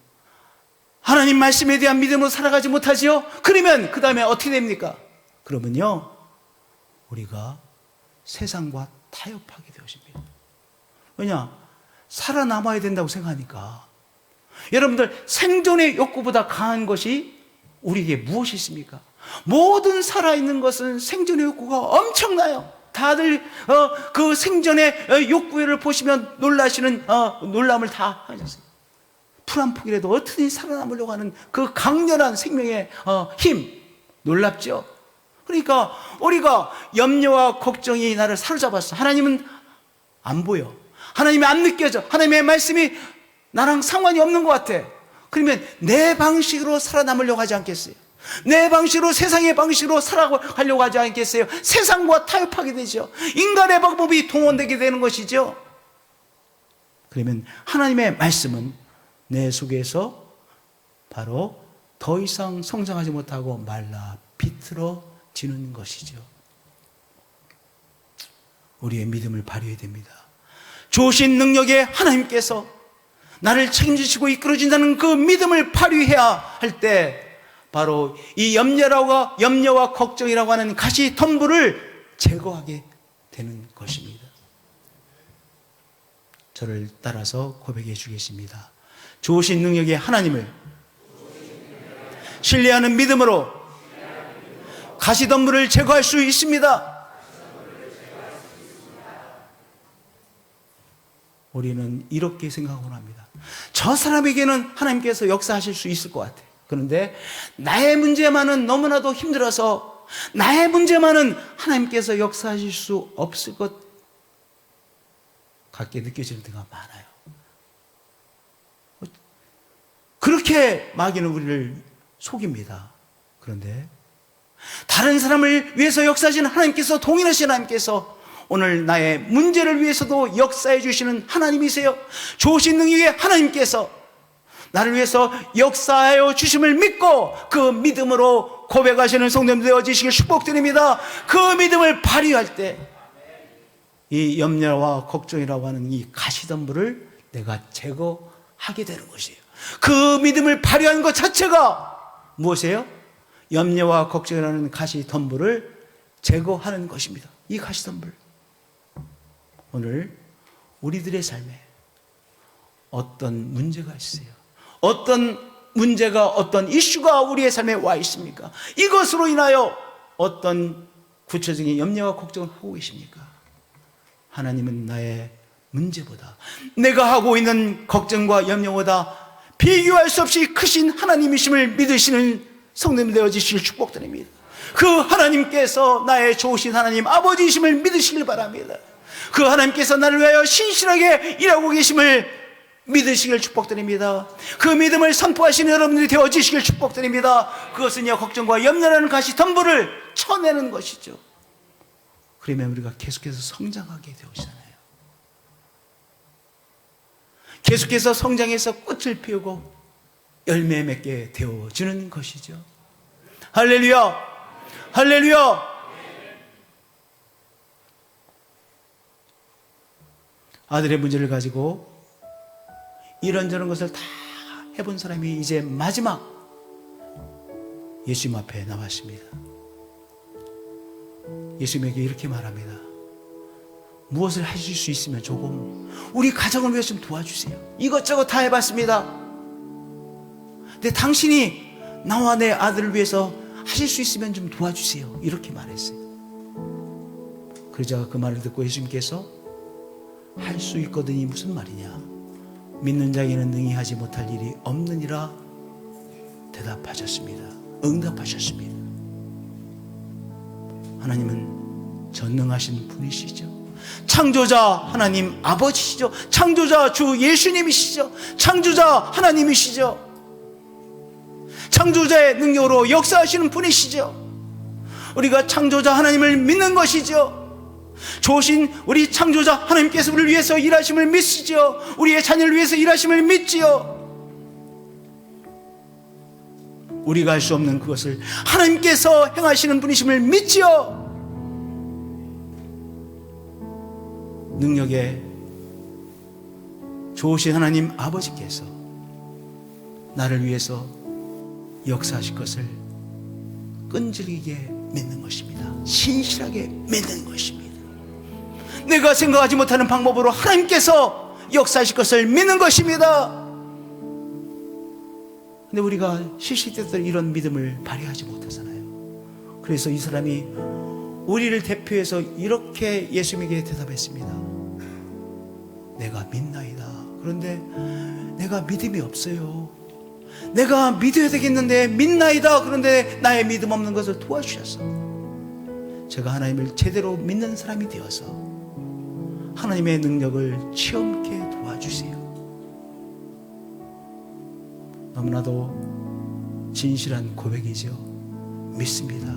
하나님 말씀에 대한 믿음으로 살아가지 못하지요? 그러면 그 다음에 어떻게 됩니까? 그러면요, 우리가 세상과 타협하게 되어집니다. 왜냐? 살아남아야 된다고 생각하니까. 여러분들, 생존의 욕구보다 강한 것이 우리에게 무엇이 있습니까? 모든 살아있는 것은 생존의 욕구가 엄청나요. 다들 그 생존의 욕구를 보시면 놀라시는 놀람을 다 하셨어요. 풀 한 폭이라도 어떻게 살아남으려고 하는 그 강렬한 생명의 힘, 놀랍죠? 그러니까 우리가 염려와 걱정이 나를 사로잡았어. 하나님은 안 보여. 하나님이 안 느껴져. 하나님의 말씀이 나랑 상관이 없는 것 같아. 그러면 내 방식으로 살아남으려고 하지 않겠어요? 내 방식으로, 세상의 방식으로 살아가려고 하지 않겠어요? 세상과 타협하게 되죠. 인간의 방법이 동원되게 되는 것이죠. 그러면 하나님의 말씀은 내 속에서 바로 더 이상 성장하지 못하고 말라 비틀어지는 것이죠. 우리의 믿음을 발휘해야 됩니다. 주신 능력에 하나님께서 나를 책임지시고 이끌어준다는 그 믿음을 발휘해야 할 때 바로 이 염려와 걱정이라고 하는 가시덤불을 제거하게 되는 것입니다. 저를 따라서 고백해 주겠습니다. 주신 능력의 하나님을 신뢰하는 믿음으로 가시덤불을 제거할 수 있습니다. 우리는 이렇게 생각을 합니다. 저 사람에게는 하나님께서 역사하실 수 있을 것 같아. 그런데 나의 문제만은 너무나도 힘들어서 나의 문제만은 하나님께서 역사하실 수 없을 것 같게 느껴지는 때가 많아요. 그렇게 마귀는 우리를 속입니다. 그런데 다른 사람을 위해서 역사하시는 하나님께서, 동일하신 하나님께서 오늘 나의 문제를 위해서도 역사해 주시는 하나님이세요. 좋으신 능력의 하나님께서 나를 위해서 역사하여 주심을 믿고 그 믿음으로 고백하시는 성도님 되어지시길 축복드립니다. 그 믿음을 발휘할 때 이 염려와 걱정이라고 하는 이 가시덤불을 내가 제거하게 되는 것이에요. 그 믿음을 발휘하는 것 자체가 무엇이에요? 염려와 걱정이라는 가시덤불을 제거하는 것입니다. 이 가시덤불, 오늘 우리들의 삶에 어떤 문제가 있어요? 어떤 문제가, 어떤 이슈가 우리의 삶에 와 있습니까? 이것으로 인하여 어떤 구체적인 염려와 걱정을 하고 계십니까? 하나님은 나의 문제보다, 내가 하고 있는 걱정과 염려보다 비교할 수 없이 크신 하나님이심을 믿으시는 성도님 되어지시길 축복드립니다. 그 하나님께서 나의 좋으신 하나님 아버지이심을 믿으시길 바랍니다. 그 하나님께서 나를 위하여 신실하게 일하고 계심을 믿으시길 축복드립니다. 그 믿음을 선포하시는 여러분들이 되어지시길 축복드립니다. 그것은요, 걱정과 염려라는 가시덤불을 쳐내는 것이죠. 그러면 우리가 계속해서 성장하게 되어지잖아요. 계속해서 성장해서 꽃을 피우고 열매 맺게 되어지는 것이죠. 할렐루야! 할렐루야! 아들의 문제를 가지고 이런저런 것을 다 해본 사람이 이제 마지막 예수님 앞에 나왔습니다. 예수님에게 이렇게 말합니다. 무엇을 하실 수 있으면 조금 우리 가정을 위해서 좀 도와주세요. 이것저것 다 해봤습니다. 근데 당신이 나와 내 아들을 위해서 하실 수 있으면 좀 도와주세요. 이렇게 말했어요. 그러자 그 말을 듣고 예수님께서 할 수 있거든이 무슨 말이냐, 믿는 자에게는 능히 하지 못할 일이 없느니라 대답하셨습니다. 응답하셨습니다. 하나님은 전능하신 분이시죠. 창조자 하나님 아버지시죠. 창조자 주 예수님이시죠. 창조자 하나님이시죠. 창조자의 능력으로 역사하시는 분이시죠. 우리가 창조자 하나님을 믿는 것이죠. 좋으신 우리 창조자 하나님께서 우리를 위해서 일하심을 믿으시죠. 우리의 자녀를 위해서 일하심을 믿지요. 우리가 할 수 없는 그것을 하나님께서 행하시는 분이심을 믿지요. 능력의 좋으신 하나님 아버지께서 나를 위해서 역사하실 것을 끈질기게 믿는 것입니다. 신실하게 믿는 것입니다. 내가 생각하지 못하는 방법으로 하나님께서 역사하실 것을 믿는 것입니다. 근데 우리가 시시때때로 이런 믿음을 발휘하지 못하잖아요. 그래서 이 사람이 우리를 대표해서 이렇게 예수님에게 대답했습니다. 내가 믿나이다. 그런데 내가 믿음이 없어요. 내가 믿어야 되겠는데 믿나이다. 그런데 나의 믿음 없는 것을 도와주셔서 제가 하나님을 제대로 믿는 사람이 되어서 하나님의 능력을 체험케 도와주세요. 너무나도 진실한 고백이죠. 믿습니다.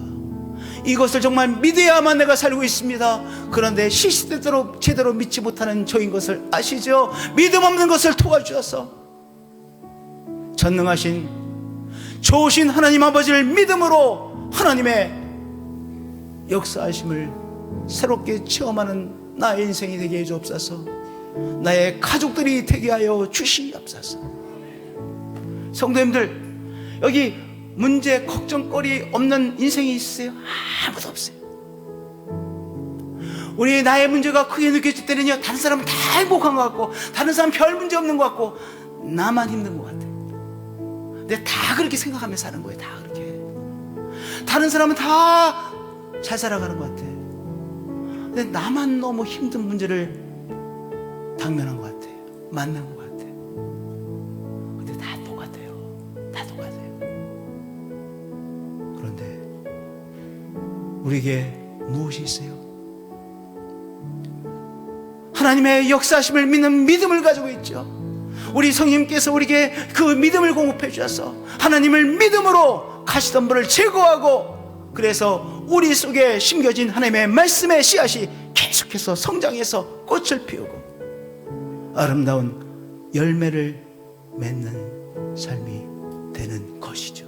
이것을 정말 믿어야만 내가 살고 있습니다. 그런데 시시때때로 제대로 믿지 못하는 저인 것을 아시죠? 믿음 없는 것을 도와주셔서 전능하신 좋으신 하나님 아버지를 믿음으로 하나님의 역사하심을 새롭게 체험하는 나의 인생이 되게 해주옵소서. 나의 가족들이 되게 하여 주시옵소서. 성도님들, 여기 문제, 걱정거리 없는 인생이 있으세요? 아무도 없어요. 우리 나의 문제가 크게 느껴질 때는요, 다른 사람은 다 행복한 것 같고, 다른 사람은 별 문제 없는 것 같고, 나만 힘든 것 같아요. 근데 다 그렇게 생각하며 사는 거예요. 다 그렇게. 다른 사람은 다 잘 살아가는 것 같아요. 근데 나만 너무 힘든 문제를 당면한 것 같아요. 만난 것 같아요. 근데 다 똑같아요. 다 똑같아요. 그런데 우리에게 무엇이 있어요? 하나님의 역사하심을 믿는 믿음을 가지고 있죠. 우리 성령님께서 우리에게 그 믿음을 공급해 주셔서 하나님을 믿음으로 가시덤불을 제거하고, 그래서 우리 속에 심겨진 하나님의 말씀의 씨앗이 계속해서 성장해서 꽃을 피우고 아름다운 열매를 맺는 삶이 되는 것이죠.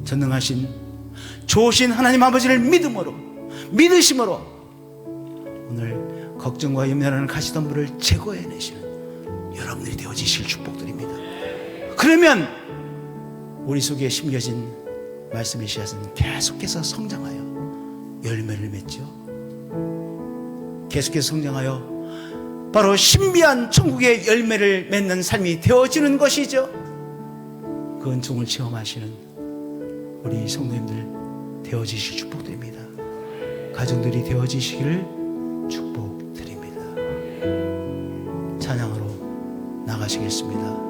전능하신 좋으신 하나님 아버지를 믿으심으로 오늘 걱정과 염려하는 가시덤불을 제거해내시는 여러분들이 되어지실 축복드립니다. 그러면 우리 속에 심겨진 말씀의 씨앗은 계속해서 성장하여 열매를 맺죠. 계속해서 성장하여 바로 신비한 천국의 열매를 맺는 삶이 되어지는 것이죠. 그 은총을 체험하시는 우리 성도님들 되어지실 축복드립니다. 가정들이 되어지시기를 축복드립니다. 찬양으로 나가시겠습니다.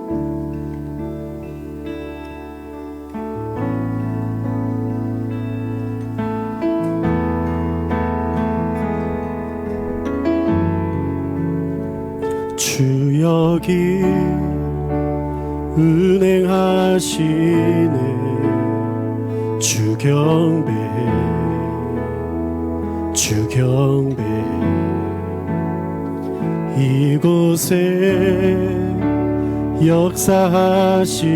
주 여기 은행하시네. 주 경배 이곳에 역사하시네.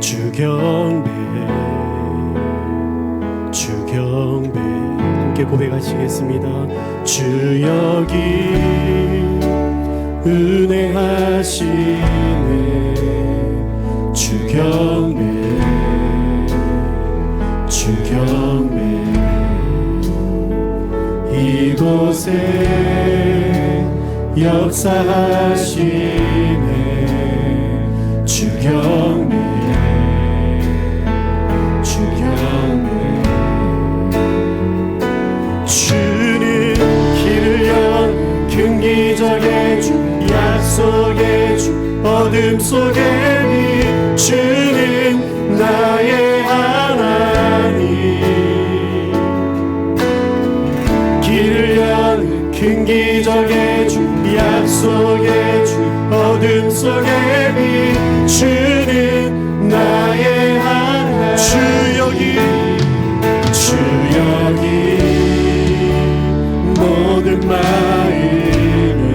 주 경배 함께 고백하시겠습니다. 주 여기 은행하시네. 주 경배 이곳에 역사하시네. 주 경배 주는 길을 연 근기적의 주, 약속의 주, 어둠 속에 빛. 주는 나의 하나님. 길을 연 근기적의 주, 약속의 주, 어둠 속에 빛. 주는 나의 하나님. 주 여기 모든 마음을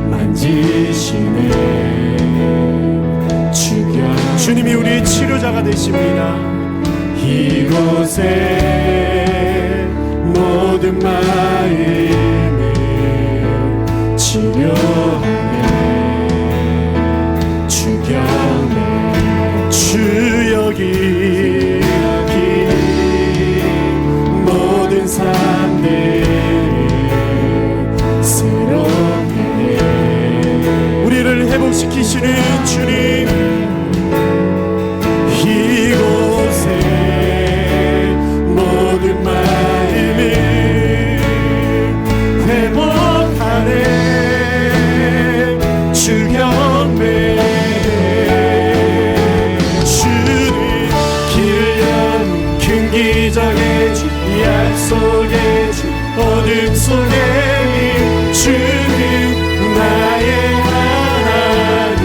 만지시네. 주님이 우리의 치료자가 되십니다. 이곳에 모든 마음을 치료하네. 주 경배 주 여기 모든 삶들 새롭게 우리를 회복시키시는 주님. 이곳에 모든 마음을 회복하네. 주 경배 주님 길을 연 근기적의 주, 약속의 주, 어둠 속에 빛. 주는 나의 하나님.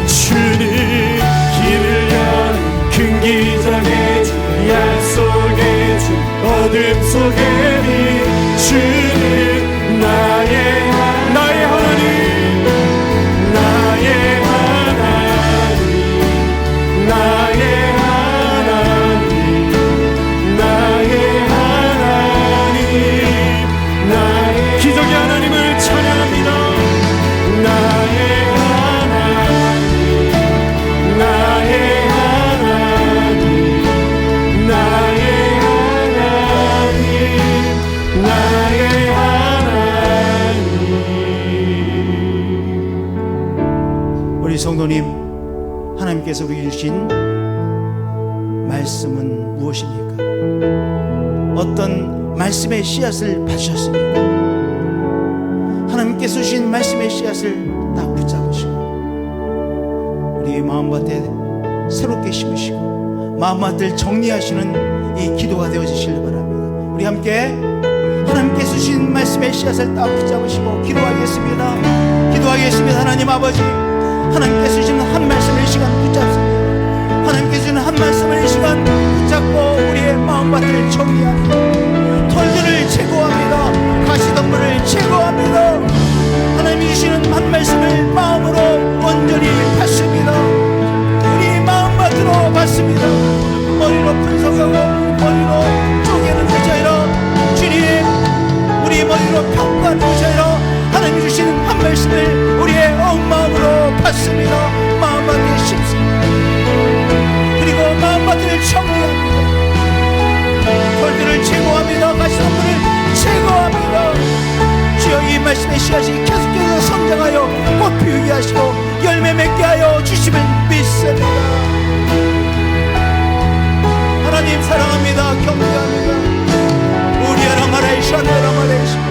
주는 길을 연 근기적의 주, 약속의 주, 어둠 속에 빛. 주는 나의 하나님. 나의 하나님. 나의 하나님. 나의 하나님. 나의 기적의 하나님을 찬양합니다. 나의 하나님. 나의 하나님. 나의 하나님. 나의 하나님. 우리 성도님, 하나님께서 우리에게 주신 말씀은 무엇입니까? 어떤 말씀의 씨앗을 받으셨습니까? 하나님께서 주신 말씀의 씨앗을 딱 붙잡으시고 우리의 마음밭에 새롭게 심으시고 마음밭을 정리하시는 이 기도가 되어지시길 바랍니다. 우리 함께 하나님께서 주신 말씀의 씨앗을 딱 붙잡으시고 기도하겠습니다. 기도하겠습니다. 하나님 아버지, 하나님께서 주시는 한 말씀을 이 시간 붙잡습니다. 하나님께서 주시는 한 말씀을 이 시간 붙잡고 우리의 마음밭을 정리합니다. 털들을 제거합니다. 가시덤불을 제거합니다. 하나님이 주시는 한 말씀을 마음으로 온전히 받습니다. 우리 마음밭으로 받습니다. 머리로 분석하고 머리로 쪼개는 것이 아니라 주님, 우리 머리로 평가하는 것이 아니라 하나님이 주시는 한 말씀을 우리의 마음으로 받습니다. 마음밭에 심습니다. 그리고 마음밭을 정리합니다. 털들을 제거합니다. 가시덤불을 제거합니다. 주여, 이 말씀의 씨앗이 계속해서 성장하여 꽃 피우게 하시고 열매 맺게 하여 주심을 믿습니다. 하나님 사랑합니다. 경배합니다. 우리아라 마라이 샨다라 마라이시고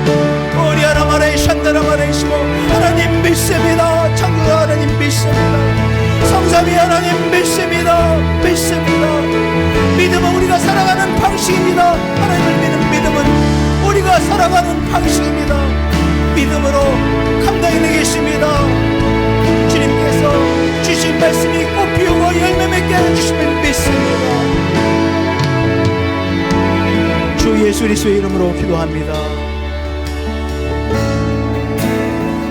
우리아라 마라이 샨다라 마라이시고 하나님 믿습니다. 창조 하나님 믿습니다. 성삼위 하나님 믿습니다. 믿습니다. 믿음은 우리가 살아가는 방식입니다. 하나님을 믿는 믿음은 우리가 살아가는 방식입니다. 믿음으로 감당해 계십니다. 주님께서 주신 말씀이 꽃 피우고 열매 맺게 하여 주심을 믿습니다. 주 예수 그리스도의 이름으로 기도합니다.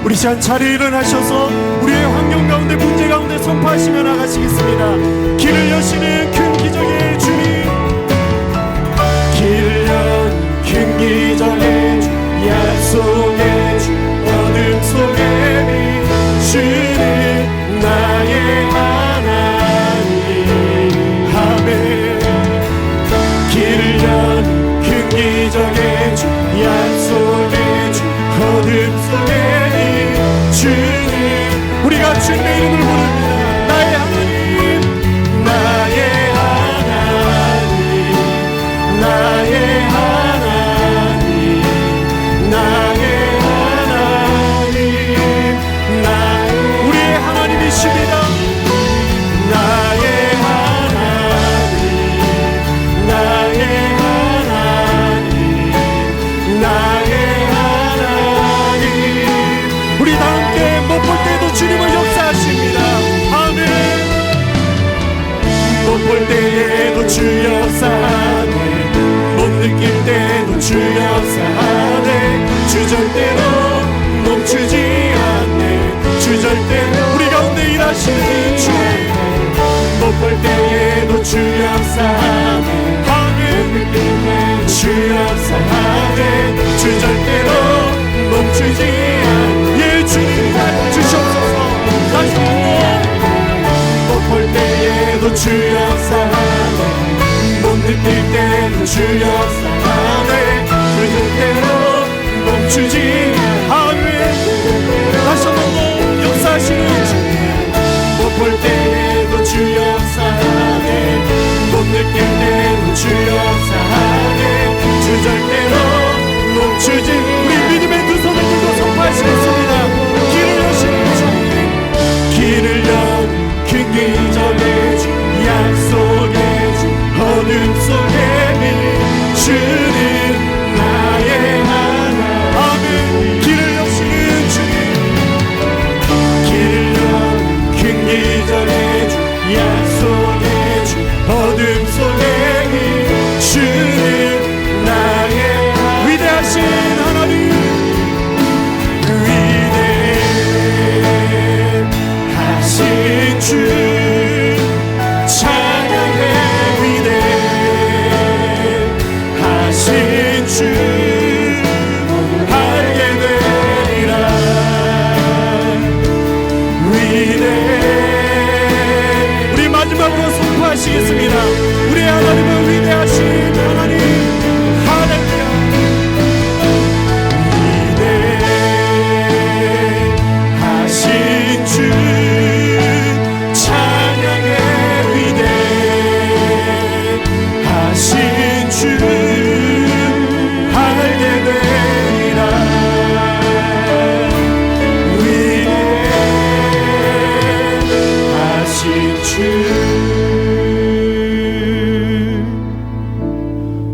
우리 시간 자리에 일어나셔서 우리의 환경 가운데 문제 가운데 선포하시며 나가시겠습니다. 길을 여시는 큰 기적의 주님, 길을 연 큰 기적의 주, 약속의 주, 어둠 속에 비추는 나의 하나님. 아멘. 길을 연 큰 기적의 주, 약속의 주, 어둠 속에 비추는, 우리가 주님의 이름을 부릅니다. 나의 하나님, 나의 하나님, 나의 하나님, 나의 하나님, 우리의 하나님이십니다. 나의 하나님, 나의 하나님, 나의 하나님. 우리 다 함께 못 볼 때도 주님을 역사하십니다. 아멘. 못 볼 때에도 주 역사하네, 못 느낄 때도 주 역사하네, 주 절대로 멈추지 않네, 주 절대로 우리 가운데 일하시는 주. 못 볼 때에도 주 역사하네, 아멘. 주 역사하네, 주 절대로 멈추지 않네. 예, 주님 주시옵소서. 다시 한번. 못 볼 때에도 주 역사하네, 못 느낄 때도 주 역사하네, 주 절대로 멈추지 않네. 다시 한번 역사하시는 주. 못 볼 때에도 주 역사하네, 못 느낄 때도 주 역사하네, 주 절대로 멈추지. 우리 믿음의 두 손을 들고 선포하시겠습니다. 길을 여시는 주, 길을 연 큰 기적의 주, 약속의 주, 어둠 속에 비추는 나의 하나님. 아멘. 길을 여시는 주님, 길을 연 큰 기적의 주, 약속의 주, 어둠 속에 비추는 나의 위대하신 하나님, 위대하신 주, 찬양해. 위대하신 주 알게 되리라. 우리 마지막으로 선포하시겠습니다. 우리 하나님은 위대하신 하나님. 할렐루야. 위대하신 주, 찬양해. 위대하신 주 알게 되리라. 위대하신 주.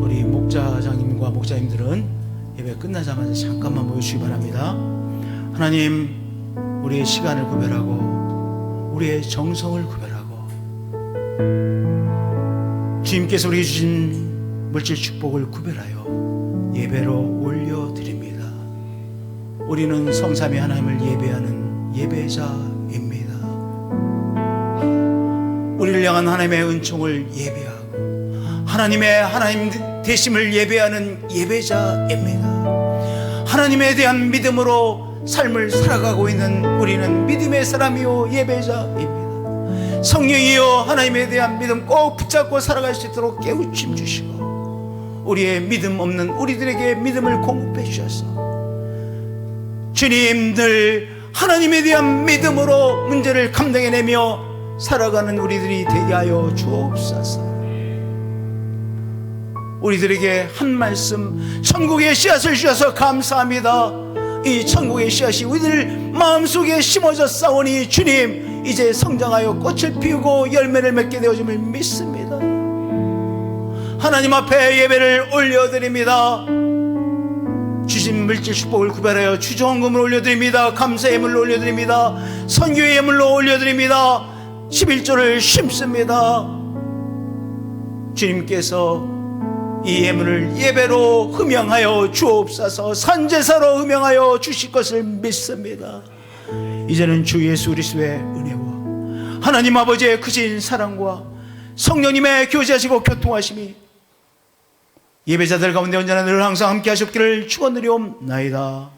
우리 목자장님과 목자님들은 예배 끝나자마자 잠깐만 모여주시기 바랍니다. 하나님, 우리의 시간을 구별하고 우리의 정성을 구별하고 주님께서 우리에게 주신 물질 축복을 구별하여 예배로 올려드립니다. 우리는 성삼위 하나님을 예배하는 예배자입니다. 우리를 향한 하나님의 은총을 예배하고 하나님 되심을 예배하는 예배자입니다. 하나님에 대한 믿음으로 삶을 살아가고 있는 우리는 믿음의 사람이요 예배자입니다. 성령이여 하나님에 대한 믿음 꼭 붙잡고 살아갈 수 있도록 깨우침 주시고 우리의 믿음 없는 우리들에게 믿음을 공급해 주셔서 주님, 늘 하나님에 대한 믿음으로 문제를 감당해내며 살아가는 우리들이 되게 하여 주옵소서. 우리들에게 한 말씀, 천국의 씨앗을 주셔서 감사합니다. 이 천국의 씨앗이 우리들 마음속에 심어져 싸우니 주님, 이제 성장하여 꽃을 피우고 열매를 맺게 되어짐을 믿습니다. 하나님 앞에 예배를 올려드립니다. 주신 물질 축복을 구별하여 주정금을 올려드립니다. 감사의 예물로 올려드립니다. 선교의 예물로 올려드립니다. 11조를 심습니다. 주님께서 이 예물을 예배로 흠양하여 주옵소서. 산제사로 흠양하여 주실 것을 믿습니다. 이제는 주 예수 그리스도의 은혜와 하나님 아버지의 크신 사랑과 성령님의 교제하시고 교통하심이 예배자들 가운데 언제나 늘 항상 함께 하셨기를 축원드리옵나이다.